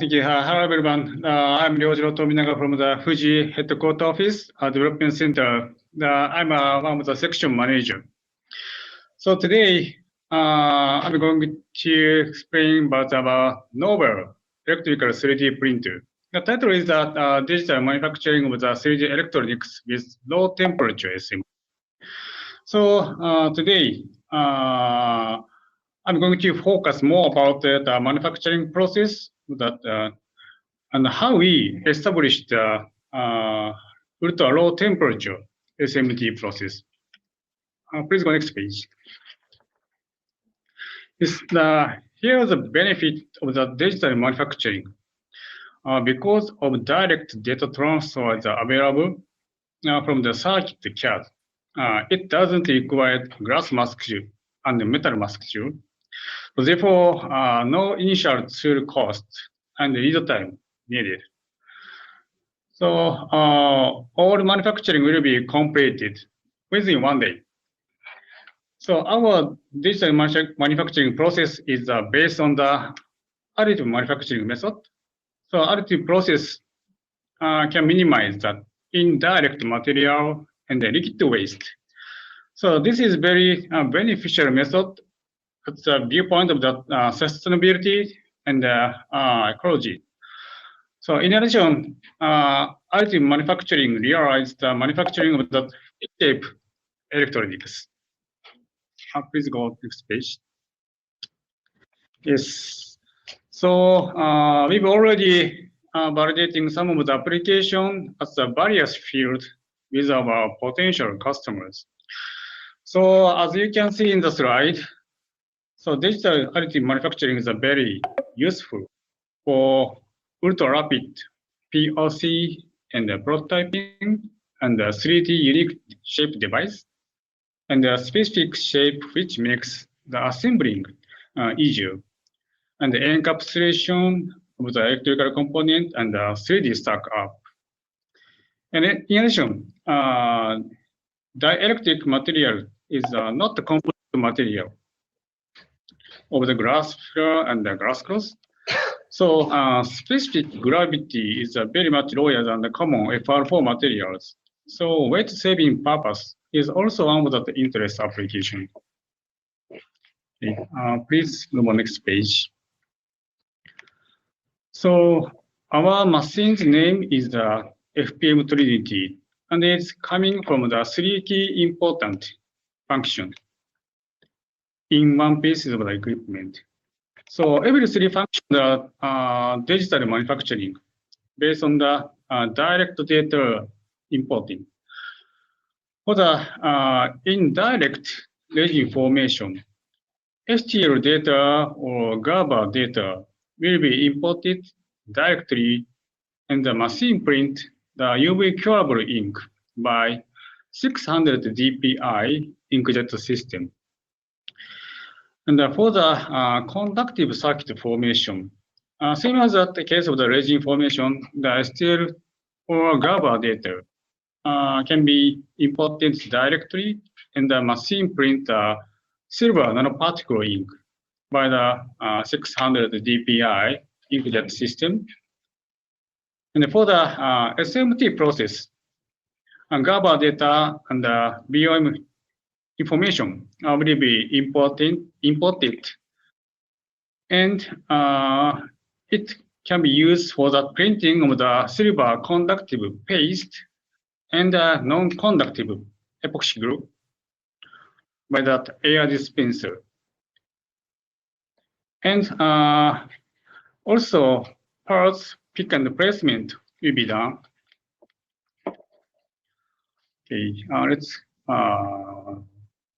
Thank you. Hello, everyone. I'm Ryojiro Tominaga from the FUJI Headquarters Office, Development Center. I'm one of the section manager. So today, I'm going to explain about our novel electrical 3D printer. The title is that digital manufacturing of the 3D electronics with low temperature SMT. So today, I'm going to focus more about the manufacturing process and how we established the ultra low temperature SMT process. Please go next page. Here is the benefit of the digital manufacturing. Because of direct data transfer is available from the circuit CAD, it doesn't require glass mask and metal mask. So therefore, no initial tool cost and lead time needed. So all manufacturing will be completed within 1 day. So our digital manufacturing process is based on the additive manufacturing method. So additive process can minimize the indirect material and the liquid waste. So this is very beneficial method at the viewpoint of the sustainability and ecology. So in addition, additive manufacturing realized the manufacturing of the shape electronics. Please go next page. Yes. So we've already validating some of the application at the various field with our potential customers. So as you can see in the slide, so digital additive manufacturing is very useful for ultra rapid POC and prototyping and 3D unique shape device and a specific shape which makes the assembling easier and the encapsulation of the electrical component and the 3D stack up. And in addition, dielectric material is not the composite material of the glass floor and the glass cloth. So specific gravity is very much lower than the common FR4 materials. So weight saving purpose is also one of the interest application. Okay, please move on next page. So our machine's name is the FPM Trinity, and it's coming from the 3 key important functions in one piece of the equipment. So every 3 functions are digital manufacturing based on the direct data importing. For the indirect resin formation, STL data or GABA data will be imported directly and the machine print the UV curable ink by 600 dpi inkjet system. And for the conductive circuit formation, same as the case of the resin formation, the STL or GABA data can be imported directly and the machine print the silver nanoparticle ink by the 600 dpi inkjet system. And for the SMT process, GABA data and the BOM information will be imported, and it can be used for the printing of the silver conductive paste and non-conductive epoxy glue by that air dispenser. And also parts pick and placement will be done. Okay, let's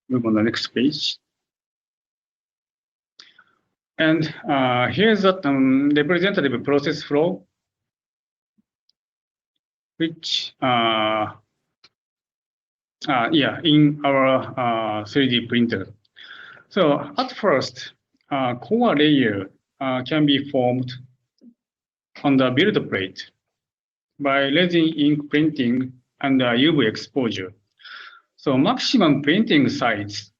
move on the next page. And here's the representative process flow, which in our 3D printer. So at first, core layer can be formed on the build plate by resin ink printing and UV exposure. So maximum printing size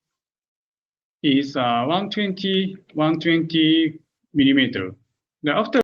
is 120 millimeter. After